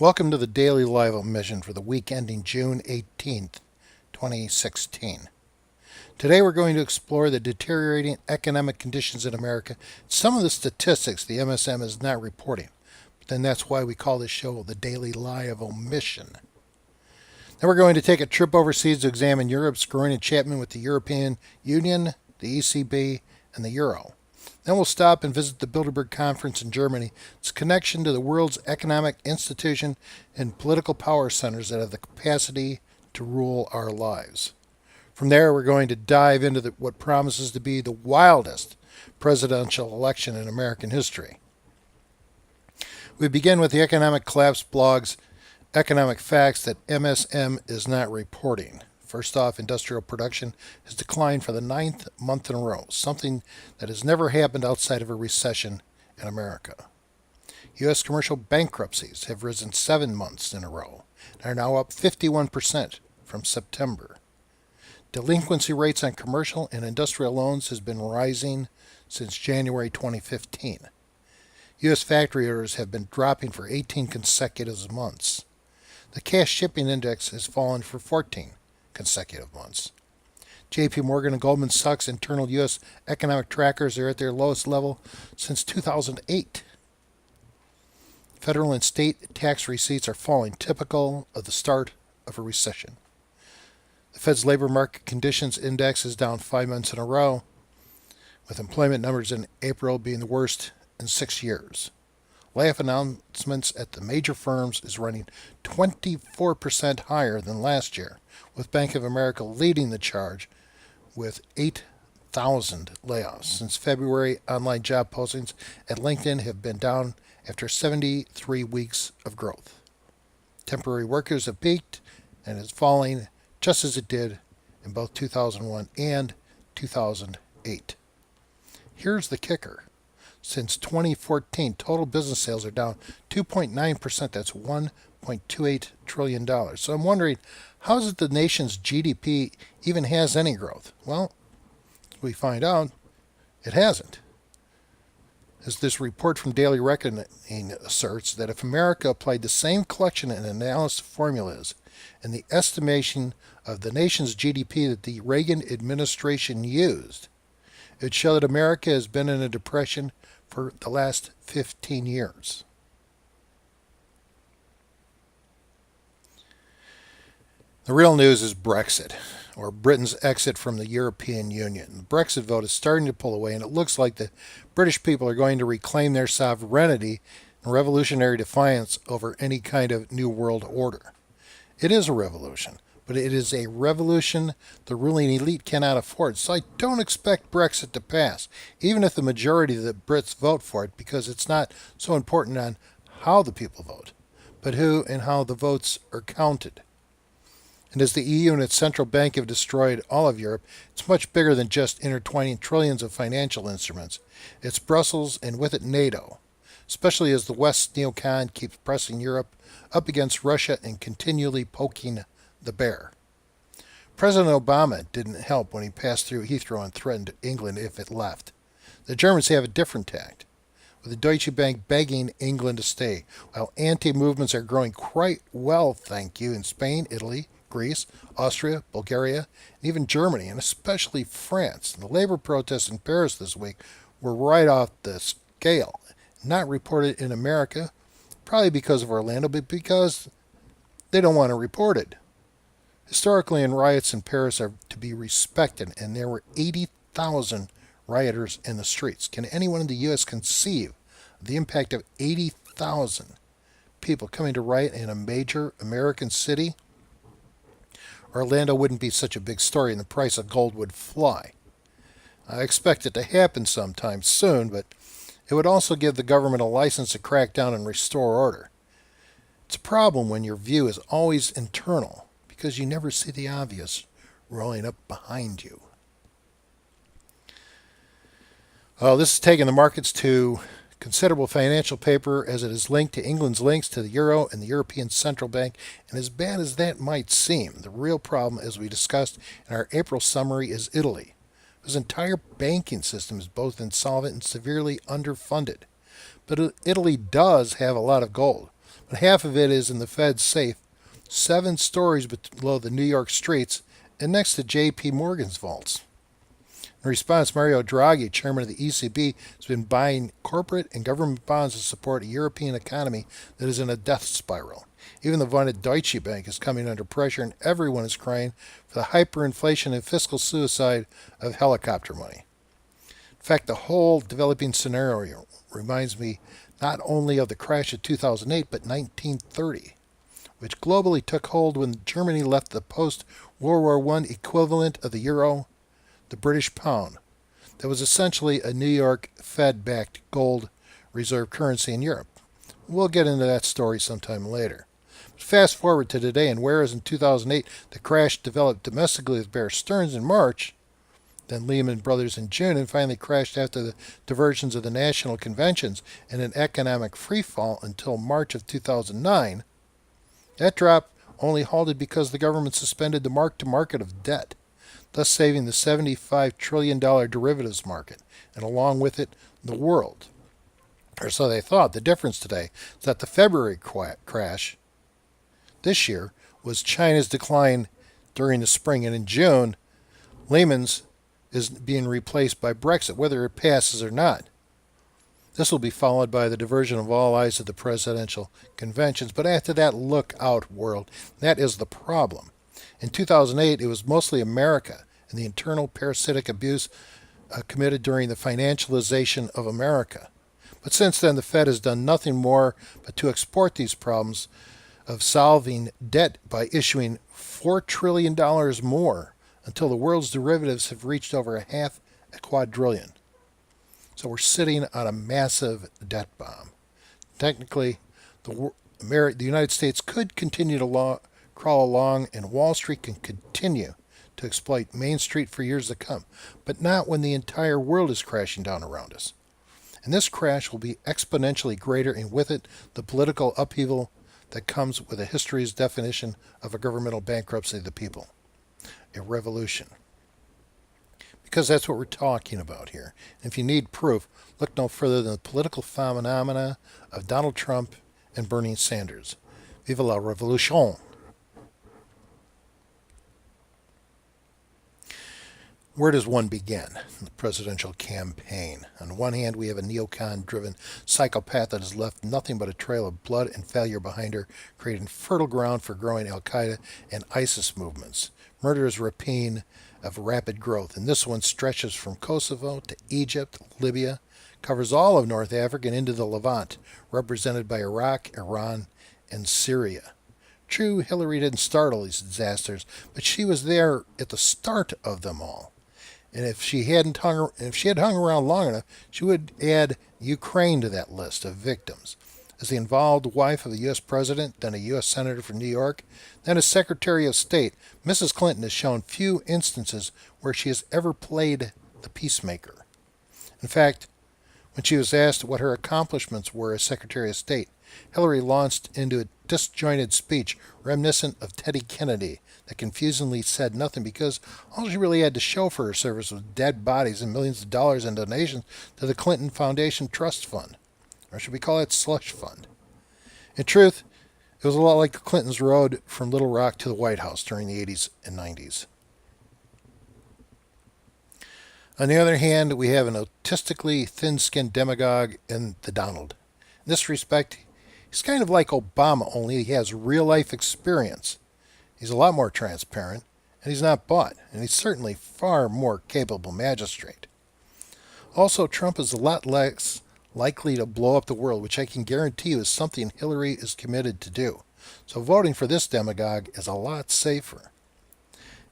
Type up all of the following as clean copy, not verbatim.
Welcome to the Daily Lie of Omission for the week ending June 18th, 2016. Today we're going to explore the deteriorating economic conditions in America, some of the statistics the MSM is not reporting. But then that's why we call this show the Daily Lie of Omission. Then we're going to take a trip overseas to examine Europe's growing enchantment with the European Union, the ECB, and the Euro. Then we'll stop and visit the Bilderberg Conference in Germany, its connection to the world's economic institution and political power centers that have the capacity to rule our lives. From there, we're going to dive into what promises to be the wildest presidential election in American history. We begin with the Economic Collapse blog's economic facts that MSM is not reporting. First off, industrial production has declined for the 9th month in a row, something that has never happened outside of a recession in America. U.S. commercial bankruptcies have risen 7 months in a row and are now up 51% from September. Delinquency rates on commercial and industrial loans has been rising since January 2015. U.S. factory orders have been dropping for 18 consecutive months. The cash shipping index has fallen for 14 consecutive months. JP Morgan and Goldman Sachs internal U.S. economic trackers are at their lowest level since 2008. Federal and state tax receipts are falling, typical of the start of a recession. The Fed's labor market conditions index is down 5 months in a row, with employment numbers in April being the worst in 6 years. Layoff announcements at the major firms is running 24% higher than last year, with Bank of America leading the charge with 8,000 layoffs. Since February, online job postings at LinkedIn have been down after 73 weeks of growth. Temporary workers have peaked and is falling just as it did in both 2001 and 2008. Here's the kicker. Since 2014, total business sales are down 2.9%. That's $1.28 trillion. So I'm wondering, how is it the nation's GDP even has any growth? Well, we find out it hasn't. As this report from Daily Reckoning asserts that if America applied the same collection and analysis formulas in the estimation of the nation's GDP that the Reagan administration used, it would show that America has been in a depression for the last 15 years. The real news is Brexit, or Britain's exit from the European Union. The Brexit vote is starting to pull away, and it looks like the British people are going to reclaim their sovereignty in revolutionary defiance over any kind of new world order. It is a revolution, but it is a revolution the ruling elite cannot afford. So I don't expect Brexit to pass, even if the majority of the Brits vote for it, because it's not so important on how the people vote, but who and how the votes are counted. And as the EU and its central bank have destroyed all of Europe, it's much bigger than just intertwining trillions of financial instruments. It's Brussels and with it NATO, especially as the West's neocon keeps pressing Europe up against Russia and continually poking the bear. President Obama didn't help when he passed through Heathrow and threatened England if it left. The Germans have a different tact, with the Deutsche Bank begging England to stay, while anti-movements are growing quite well, thank you, in Spain, Italy, Greece, Austria, Bulgaria, and even Germany, and especially France. The labor protests in Paris this week were right off the scale, not reported in America, probably because of Orlando, but because they don't want to report it. Historically, riots in Paris are to be respected, and there were 80,000 rioters in the streets. Can anyone in the U.S. conceive of the impact of 80,000 people coming to riot in a major American city? Orlando wouldn't be such a big story, and the price of gold would fly. I expect it to happen sometime soon, but it would also give the government a license to crack down and restore order. It's a problem when your view is always internal, because you never see the obvious rolling up behind you. Well, this is taking the markets to considerable financial paper as it is linked to England's links to the Euro and the European Central Bank, and as bad as that might seem, the real problem, as we discussed in our April summary, is Italy, whose entire banking system is both insolvent and severely underfunded. But Italy does have a lot of gold, but half of it is in the Fed's safe, 7 stories below the New York streets and next to J.P. Morgan's vaults. In response, Mario Draghi, chairman of the ECB, has been buying corporate and government bonds to support a European economy that is in a death spiral. Even the vaunted Deutsche Bank is coming under pressure, and everyone is crying for the hyperinflation and fiscal suicide of helicopter money. In fact, the whole developing scenario reminds me not only of the crash of 2008, but 1930, which globally took hold when Germany left the post-World War I equivalent of the euro, the British pound, that was essentially a New York Fed-backed gold reserve currency in Europe. We'll get into that story sometime later. But fast forward to today, and whereas in 2008 the crash developed domestically with Bear Stearns in March, then Lehman Brothers in June, and finally crashed after the diversions of the national conventions in an economic freefall until March of 2009, that drop only halted because the government suspended the mark-to-market of debt, thus saving the $75 trillion derivatives market, and along with it, the world. Or so they thought. The difference today is that the February crash this year was China's decline during the spring, and in June, Lehman's is being replaced by Brexit, whether it passes or not. This will be followed by the diversion of all eyes to the presidential conventions, but after that, look out, world. That is the problem. In 2008, it was mostly America and the internal parasitic abuse committed during the financialization of America. But since then, the Fed has done nothing more but to export these problems of solving debt by issuing $4 trillion more until the world's derivatives have reached over a quadrillion. So we're sitting on a massive debt bomb. Technically, the United States could continue to crawl along, and Wall Street can continue to exploit Main Street for years to come, but not when the entire world is crashing down around us. And this crash will be exponentially greater, and with it, the political upheaval that comes with a history's definition of a governmental bankruptcy of the people. A revolution. Because that's what we're talking about here. And if you need proof, look no further than the political phenomena of Donald Trump and Bernie Sanders. Vive la revolution! Where does one begin? The presidential campaign. On one hand, we have a neocon-driven psychopath that has left nothing but a trail of blood and failure behind her, creating fertile ground for growing Al-Qaeda and ISIS movements. Murderous rapine of rapid growth, and this one stretches from Kosovo to Egypt, Libya, covers all of North Africa and into the Levant, represented by Iraq, Iran, and Syria. True, Hillary didn't start all these disasters, but she was there at the start of them all. And if she had hung around long enough, she would add Ukraine to that list of victims. As the involved wife of a U.S. president, then a U.S. senator from New York, then a Secretary of State, Mrs. Clinton has shown few instances where she has ever played the peacemaker. In fact, when she was asked what her accomplishments were as Secretary of State, Hillary launched into a disjointed speech reminiscent of Teddy Kennedy that confusingly said nothing because all she really had to show for her service was dead bodies and millions of dollars in donations to the Clinton Foundation Trust Fund. Or should we call it slush fund? In truth, it was a lot like the Clintons' road from Little Rock to the White House during the 80s and 90s. On the other hand, we have an autistically thin-skinned demagogue in the Donald. In this respect, he's kind of like Obama, only he has real-life experience. He's a lot more transparent, and he's not bought, and he's certainly far more capable magistrate. Also, Trump is a lot less likely to blow up the world, which I can guarantee you is something Hillary is committed to do. So voting for this demagogue is a lot safer.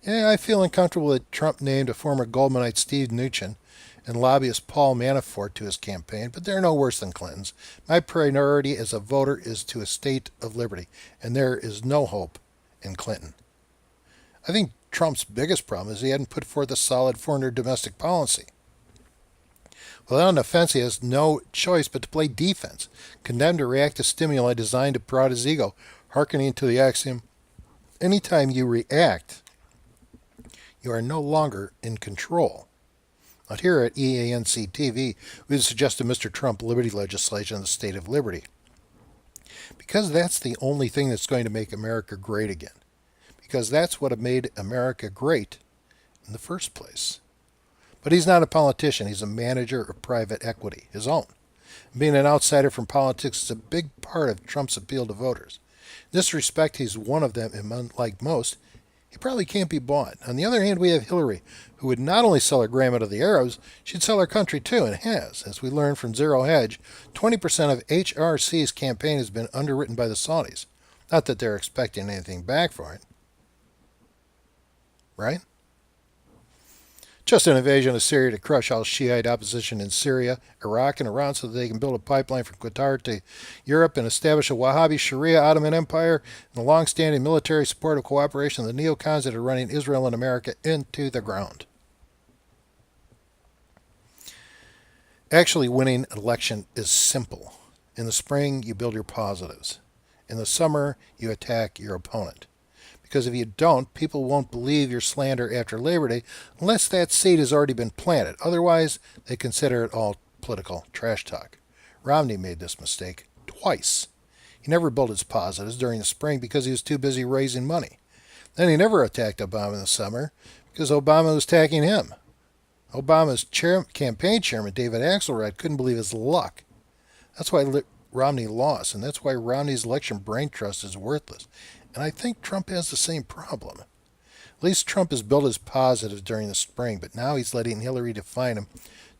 Yeah, I feel uncomfortable that Trump named a former Goldmanite Steve Mnuchin and lobbyist Paul Manafort to his campaign, but they're no worse than Clinton's. My priority as a voter is to a state of liberty, and there is no hope in Clinton. I think Trump's biggest problem is he hadn't put forth a solid foreign domestic policy. Without an offense, he has no choice but to play defense, condemned to react to stimuli designed to prod his ego, hearkening to the axiom, anytime you react, you are no longer in control. Not here at EANC TV, we suggest to Mr. Trump liberty legislation in the state of liberty. Because that's the only thing that's going to make America great again. Because that's what made America great in the first place. But he's not a politician. He's a manager of private equity, his own. Being an outsider from politics is a big part of Trump's appeal to voters. In this respect, he's one of them, and unlike most, he probably can't be bought. On the other hand, we have Hillary, who would not only sell her grandma to the Arabs, she'd sell her country too, and has. As we learned from Zero Hedge, 20% of HRC's campaign has been underwritten by the Saudis. Not that they're expecting anything back for it. Right? Just an invasion of Syria to crush all Shiite opposition in Syria, Iraq, and Iran so that they can build a pipeline from Qatar to Europe and establish a Wahhabi Sharia Ottoman Empire and the long-standing military support of cooperation of the neocons that are running Israel and America into the ground. Actually, winning an election is simple. In the spring, you build your positives. In the summer, you attack your opponent. Because if you don't, people won't believe your slander after Labor Day unless that seed has already been planted. Otherwise, they consider it all political trash talk. Romney made this mistake twice. He never built his positives during the spring because he was too busy raising money. Then he never attacked Obama in the summer because Obama was attacking him. Obama's campaign chairman, David Axelrod, couldn't believe his luck. That's why Romney lost, and that's why Romney's election brain trust is worthless. And I think Trump has the same problem. At least Trump has built his positives during the spring, but now he's letting Hillary define him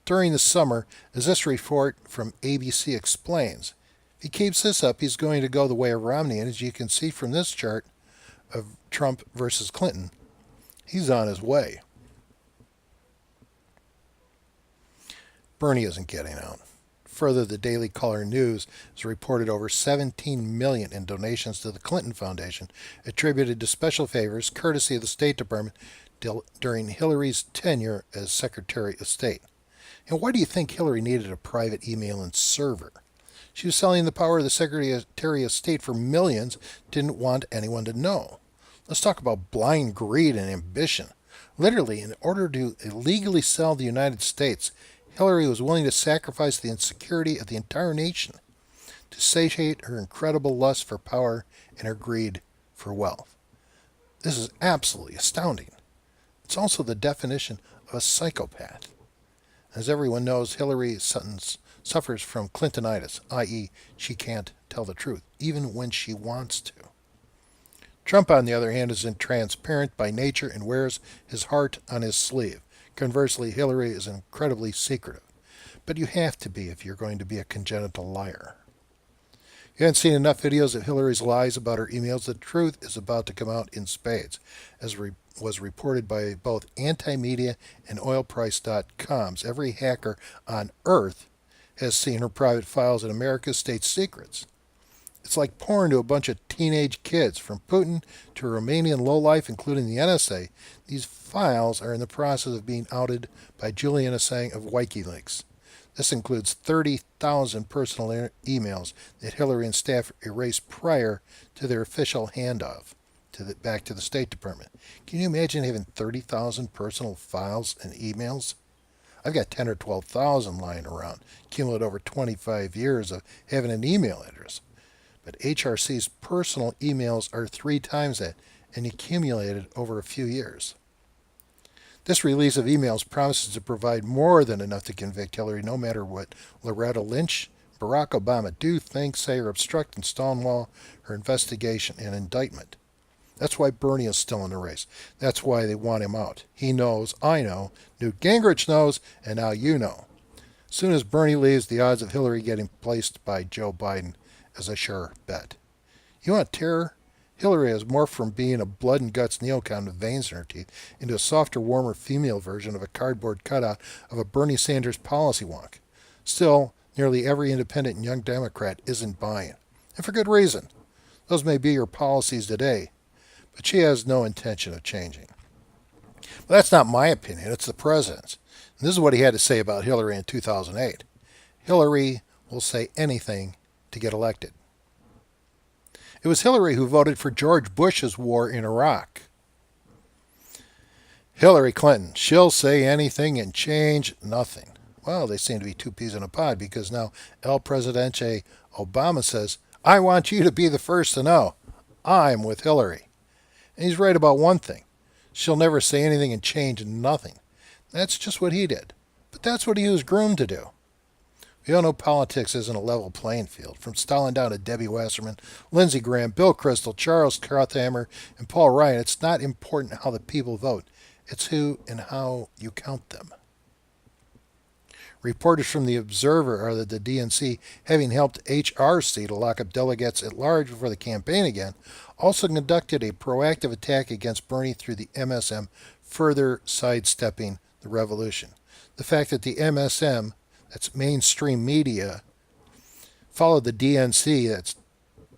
during the summer, as this report from ABC explains. If he keeps this up, he's going to go the way of Romney, and as you can see from this chart of Trump versus Clinton, he's on his way. Bernie isn't getting out. Further, the Daily Caller News has reported over $17 million in donations to the Clinton Foundation, attributed to special favors courtesy of the State Department during Hillary's tenure as Secretary of State. And why do you think Hillary needed a private email and server? She was selling the power of the Secretary of State for millions, didn't want anyone to know. Let's talk about blind greed and ambition. Literally, in order to illegally sell the United States, Hillary was willing to sacrifice the insecurity of the entire nation to satiate her incredible lust for power and her greed for wealth. This is absolutely astounding. It's also the definition of a psychopath. As everyone knows, Hillary suffers from Clintonitis, i.e., she can't tell the truth, even when she wants to. Trump, on the other hand, is intransparent by nature and wears his heart on his sleeve. Conversely, Hillary is incredibly secretive. But you have to be if you're going to be a congenital liar. You haven't seen enough videos of Hillary's lies about her emails. The truth is about to come out in spades, as was reported by both Anti-Media and OilPrice.coms. Every hacker on Earth has seen her private files in America's state secrets. It's like porn to a bunch of teenage kids, from Putin to a Romanian lowlife, including the NSA. These files are in the process of being outed by Julian Assange of WikiLeaks. This includes 30,000 personal emails that Hillary and staff erased prior to their official handoff back to the State Department. Can you imagine having 30,000 personal files and emails? I've got 10 or 12,000 lying around, cumulated over 25 years of having an email address. But HRC's personal emails are 3 times that, and accumulated over a few years. This release of emails promises to provide more than enough to convict Hillary, no matter what Loretta Lynch, Barack Obama do, think, say, or obstruct and stonewall her investigation and indictment. That's why Bernie is still in the race. That's why they want him out. He knows, I know, Newt Gingrich knows, and now you know. As soon as Bernie leaves, the odds of Hillary getting placed by Joe Biden is a sure bet. You want terror? Hillary has morphed from being a blood and guts neocon with veins in her teeth into a softer, warmer female version of a cardboard cutout of a Bernie Sanders policy wonk. Still, nearly every independent and young Democrat isn't buying. And for good reason. Those may be her policies today, but she has no intention of changing. But that's not my opinion, it's the president's. And this is what he had to say about Hillary in 2008. Hillary will say anything to get elected. It was Hillary who voted for George Bush's war in Iraq. Hillary Clinton, she'll say anything and change nothing. Well, they seem to be two peas in a pod, because now El Presidente Obama says, I want you to be the first to know. I'm with Hillary. And he's right about one thing. She'll never say anything and change nothing. That's just what he did. But that's what he was groomed to do. We all know politics isn't a level playing field. From Stalin down to Debbie Wasserman, Lindsey Graham, Bill Kristol, Charles Krauthammer, and Paul Ryan, it's not important how the people vote. It's who and how you count them. Reporters from The Observer are that the DNC, having helped HRC to lock up delegates at large before the campaign again, also conducted a proactive attack against Bernie through the MSM, further sidestepping the revolution. The fact that the MSM, that's mainstream media, followed the DNC, that's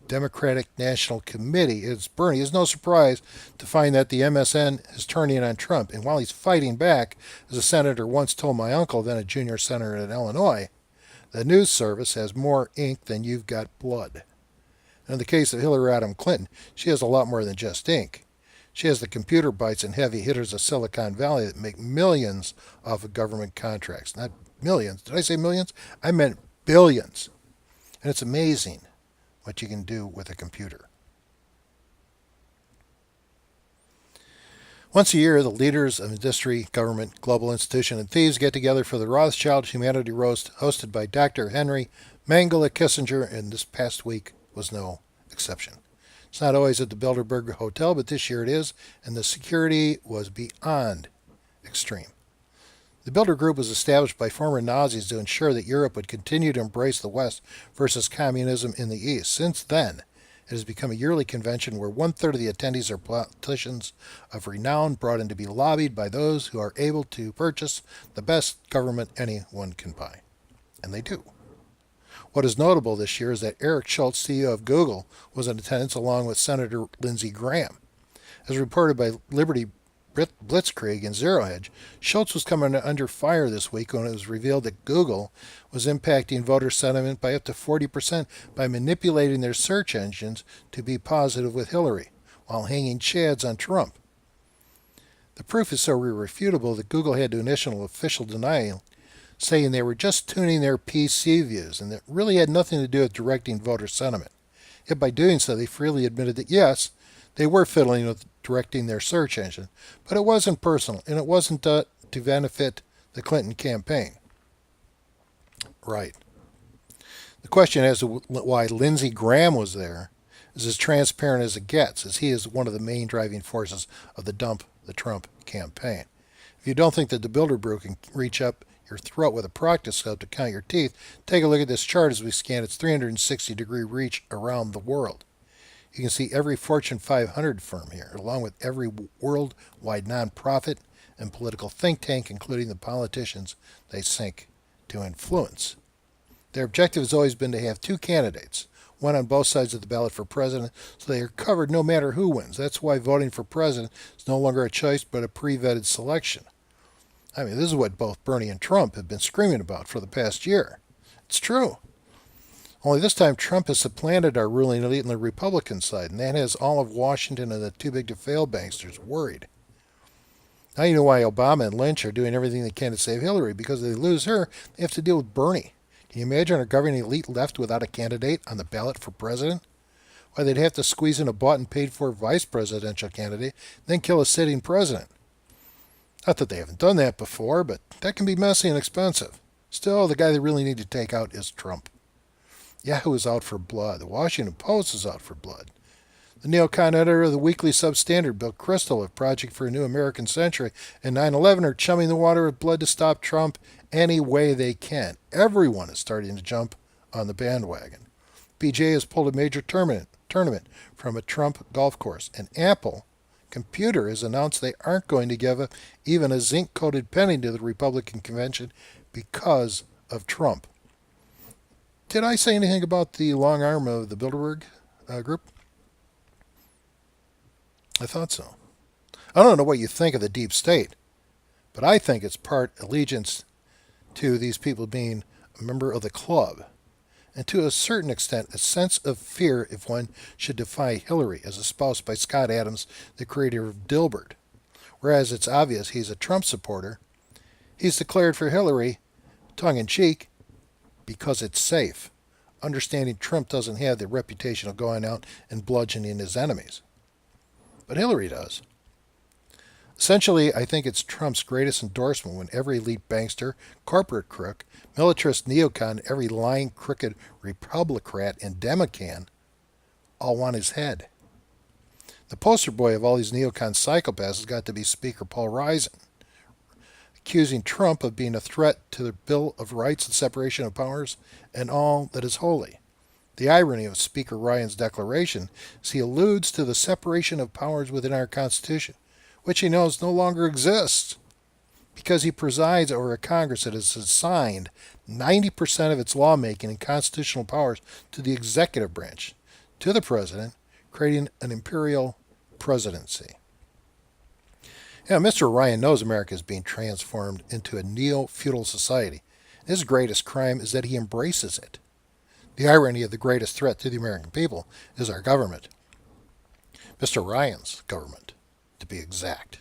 Democratic National Committee, is Bernie, is no surprise to find that the MSN is turning on Trump. And while he's fighting back, as a senator once told my uncle, then a junior senator in Illinois, the news service has more ink than you've got blood. And in the case of Hillary Rodham Clinton, she has a lot more than just ink. She has the computer bites and heavy hitters of Silicon Valley that make millions off of government contracts. Not millions. Did I say millions? I meant billions. And it's amazing what you can do with a computer. Once a year, the leaders of industry, government, global institution, and thieves get together for the Rothschild Humanity Roast hosted by Dr. Henry Mangala Kissinger, and this past week was no exception. It's not always at the Bilderberg Hotel, but this year it is, and the security was beyond extreme. The Bilderberg Group was established by former Nazis to ensure that Europe would continue to embrace the West versus communism in the East. Since then, it has become a yearly convention where one-third of the attendees are politicians of renown brought in to be lobbied by those who are able to purchase the best government anyone can buy. And they do. What is notable this year is that Eric Schultz, CEO of Google, was in attendance along with Senator Lindsey Graham. As reported by Liberty Blitzkrieg and Zero Hedge, Schultz was coming under fire this week when it was revealed that Google was impacting voter sentiment by up to 40% by manipulating their search engines to be positive with Hillary, while hanging chads on Trump. The proof is so irrefutable that Google had to initial official denial, saying they were just tuning their PC views and that really had nothing to do with directing voter sentiment. Yet by doing so, they freely admitted that yes, they were fiddling with directing their search engine, but it wasn't personal, and it wasn't to benefit the Clinton campaign. Right. The question as to why Lindsey Graham was there is as transparent as it gets, as he is one of the main driving forces of the Dump the Trump campaign. If you don't think that the Bilderberg can reach up your throat with a proctoscope to count your teeth, take a look at this chart as we scan its 360-degree reach around the world. You can see every Fortune 500 firm here, along with every worldwide nonprofit and political think tank, including the politicians they seek to influence. Their objective has always been to have two candidates, one on both sides of the ballot for president, so they are covered no matter who wins. That's why voting for president is no longer a choice but a pre-vetted selection. I mean, this is what both Bernie and Trump have been screaming about for the past year. It's true. Only this time, Trump has supplanted our ruling elite on the Republican side, and that has all of Washington and the too-big-to-fail banksters worried. Now you know why Obama and Lynch are doing everything they can to save Hillary, because if they lose her, they have to deal with Bernie. Can you imagine our governing elite left without a candidate on the ballot for president? Why, they'd have to squeeze in a bought and paid-for vice presidential candidate, then kill a sitting president. Not that they haven't done that before, but that can be messy and expensive. Still, the guy they really need to take out is Trump. Yahoo is out for blood. The Washington Post is out for blood. The neocon editor of the Weekly Substandard, Bill Kristol, of Project for a New American Century, and 9/11 are chumming the water with blood to stop Trump any way they can. Everyone is starting to jump on the bandwagon. PGA has pulled a major tournament from a Trump golf course, and Apple Computer has announced they aren't going to give up even a zinc-coated penny to the Republican convention because of Trump. Did I say anything about the long arm of the Bilderberg group? I thought so. I don't know what you think of the deep state, but I think it's part allegiance to these people being a member of the club, and to a certain extent a sense of fear if one should defy Hillary, as espoused by Scott Adams, the creator of Dilbert. Whereas it's obvious he's a Trump supporter, he's declared for Hillary, tongue-in-cheek, because it's safe. understanding Trump doesn't have the reputation of going out and bludgeoning his enemies. But Hillary does. Essentially, I think it's Trump's greatest endorsement when every elite bankster, corporate crook, militarist neocon, every lying, crooked Republican and Democrat all want his head. The poster boy of all these neocon psychopaths has got to be Speaker Paul Ryan, accusing Trump of being a threat to the Bill of Rights and separation of powers and all that is holy. The irony of Speaker Ryan's declaration is he alludes to the separation of powers within our Constitution, which he knows no longer exists, because he presides over a Congress that has assigned 90% of its lawmaking and constitutional powers to the executive branch, to the president, creating an imperial presidency. Yeah, Mr. Ryan knows America is being transformed into a neo-feudal society. His greatest crime is that he embraces it. The irony of the greatest threat to the American people is our government. Mr. Ryan's government, to be exact.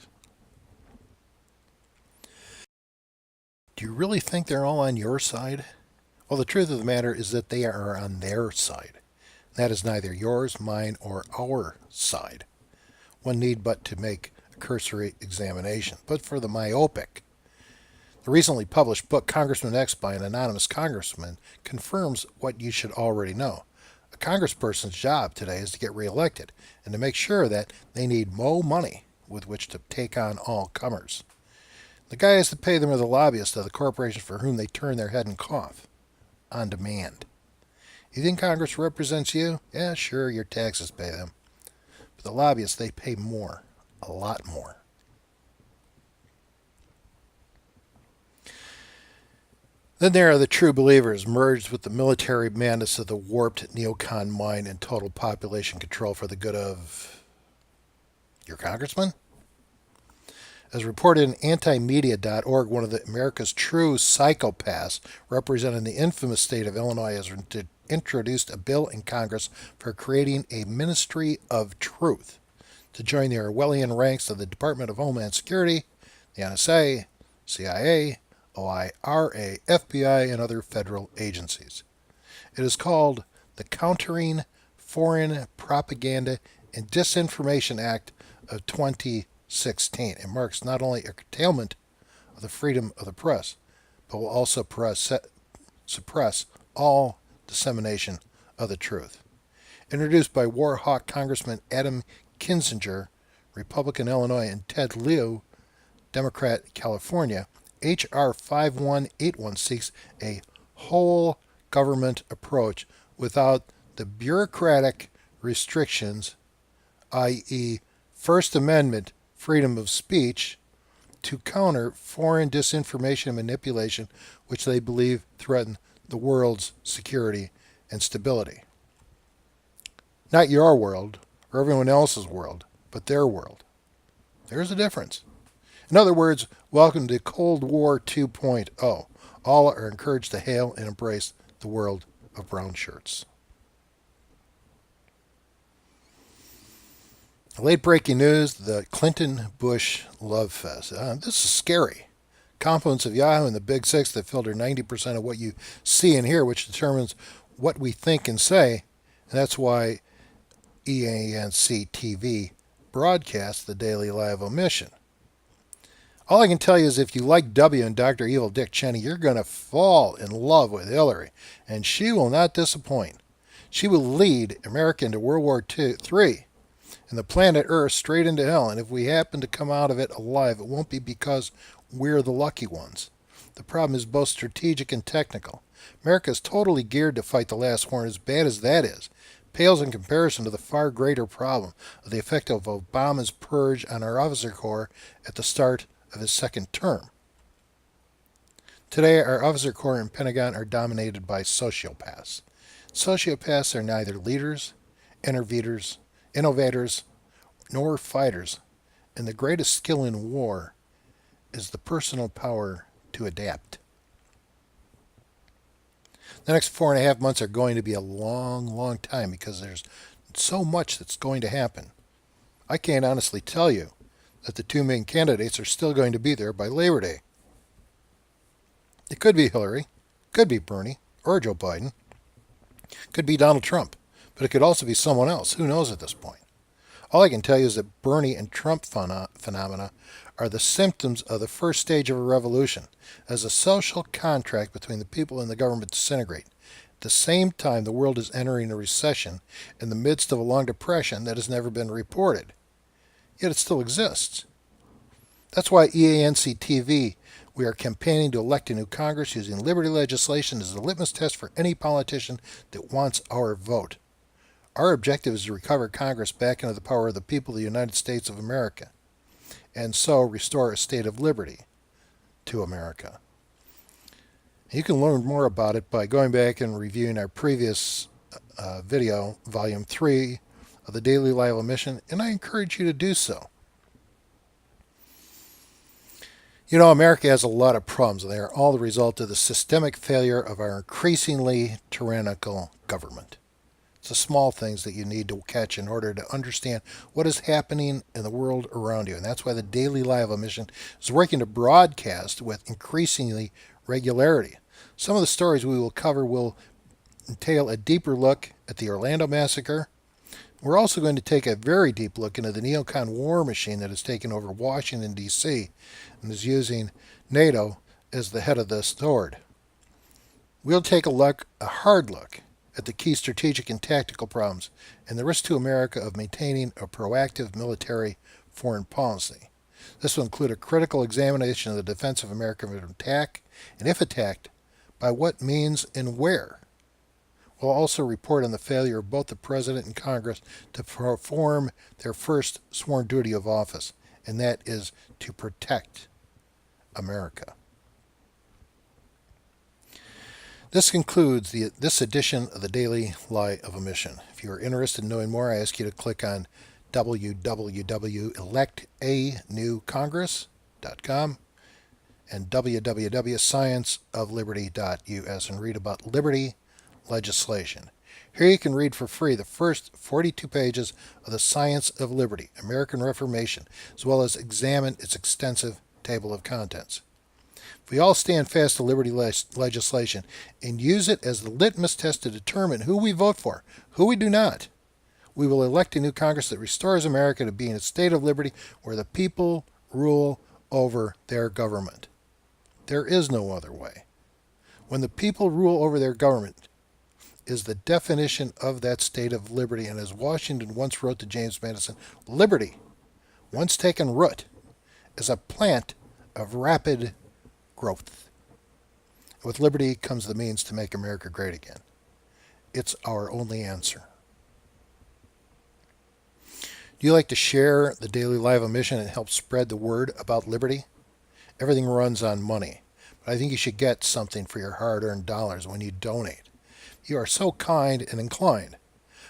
Do you really think they're all on your side? Well, the truth of the matter is that they are on their side. That is neither yours, mine, or our side. One need but to make a cursory examination. But for the myopic, the recently published book Congressman X by an anonymous congressman confirms what you should already know. A congressperson's job today is to get reelected and to make sure that they need more money with which to take on all comers. The guy has to pay them or the lobbyists of the corporation for whom they turn their head and cough. On demand. You think Congress represents you? Yeah, sure, your taxes pay them. But the lobbyists, they pay more. A lot more. Then there are the true believers, merged with the military madness of the warped neocon mind and total population control for the good of your congressman? As reported in antimedia.org, one of America's true psychopaths representing the infamous state of Illinois has introduced a bill in Congress for creating a Ministry of Truth to join the Orwellian ranks of the Department of Homeland Security, the NSA, CIA, OIRA, FBI, and other federal agencies. It is called the Countering Foreign Propaganda and Disinformation Act of 2016. It marks not only a curtailment of the freedom of the press, but will also suppress all dissemination of the truth. Introduced by War Hawk Congressman Adam Kinzinger, Republican Illinois, and Ted Lieu, Democrat California, H.R. 51816 seeks a whole government approach without the bureaucratic restrictions, i.e., First Amendment freedom of speech, to counter foreign disinformation and manipulation which they believe threaten the world's security and stability. Not your world or everyone else's world, but their world. There's a difference. In other words, welcome to Cold War 2.0. All are encouraged to hail and embrace the world of brown shirts. Late breaking news, the Clinton-Bush love fest. This is scary. Confluence of Yahoo and the Big Six that filter 90% of what you see and hear, which determines what we think and say. And that's why EANC TV broadcasts the Daily Lie of Omission. All I can tell you is if you like W and Dr. Evil Dick Cheney, you're going to fall in love with Hillary. And she will not disappoint. She will lead America into World War III and the planet Earth straight into hell. And if we happen to come out of it alive, it won't be because we're the lucky ones. The problem is both strategic and technical. America is totally geared to fight the last war, and as bad as that is, pales in comparison to the far greater problem of the effect of Obama's purge on our officer corps at the start of his second term. Today, our officer corps and Pentagon are dominated by sociopaths. Sociopaths are neither leaders, innovators, nor fighters, and the greatest skill in war is the personal power to adapt. The next 4.5 months are going to be a long, long time because there's so much that's going to happen. I can't honestly tell you that the two main candidates are still going to be there by Labor Day. It could be Hillary, could be Bernie, or Joe Biden. Could be Donald Trump, but it could also be someone else. Who knows at this point? All I can tell you is that Bernie and Trump phenomena are the symptoms of the first stage of a revolution, as a social contract between the people and the government disintegrate. At the same time, the world is entering a recession in the midst of a long depression that has never been reported. Yet it still exists. That's why EANC TV, we are campaigning to elect a new Congress using liberty legislation as a litmus test for any politician that wants our vote. Our objective is to recover Congress back into the power of the people of the United States of America, and so restore a state of liberty to America. You can learn more about it by going back and reviewing our previous video, Volume 3 of the Daily Lie of Omission, and I encourage you to do so. You know, America has a lot of problems, and they are all the result of the systemic failure of our increasingly tyrannical government. It's the small things that you need to catch in order to understand what is happening in the world around you. And that's why the Daily Lie of Omission is working to broadcast with increasingly regularity. Some of the stories we will cover will entail a deeper look at the Orlando Massacre. We're also going to take a very deep look into the neocon war machine that has taken over Washington, D.C. and is using NATO as the head of the sword. We'll take a hard look, at the key strategic and tactical problems and the risk to America of maintaining a proactive military foreign policy. This will include a critical examination of the defense of America from attack, and if attacked, by what means and where. We'll also report on the failure of both the President and Congress to perform their first sworn duty of office, and that is to protect America. This concludes this edition of the Daily Lie of Omission. If you are interested in knowing more, I ask you to click on www.electanewcongress.com and www.scienceofliberty.us and read about liberty legislation. Here you can read for free the first 42 pages of The Science of Liberty, American Reformation, as well as examine its extensive table of contents. If we all stand fast to liberty legislation and use it as the litmus test to determine who we vote for, who we do not, we will elect a new Congress that restores America to being a state of liberty where the people rule over their government. There is no other way. When the people rule over their government is the definition of that state of liberty, and as Washington once wrote to James Madison, liberty, once taken root, is a plant of rapid growth. With liberty comes the means to make America great again. It's our only answer. Do you like to share the Daily Lie of Omission and help spread the word about liberty? Everything runs on money, but I think you should get something for your hard-earned dollars when you donate. If you are so kind and inclined,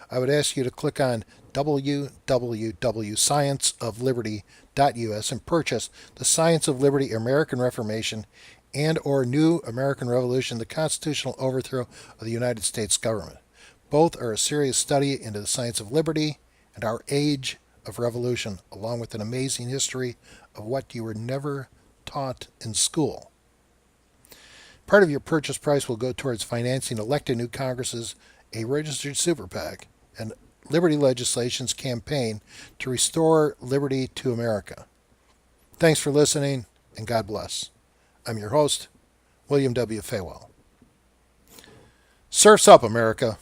I would ask you to click on www.scienceofliberty.us and purchase The Science of Liberty, American Reformation, and or New American Revolution, the Constitutional Overthrow of the United States Government. Both are a serious study into the science of liberty and our age of revolution, along with an amazing history of what you were never taught in school. Part of your purchase price will go towards financing elected new Congresses, a registered super PAC, and Liberty Legislation's campaign to restore liberty to America. Thanks for listening, and God bless. I'm your host, William W. Faywell. Surf's up, America.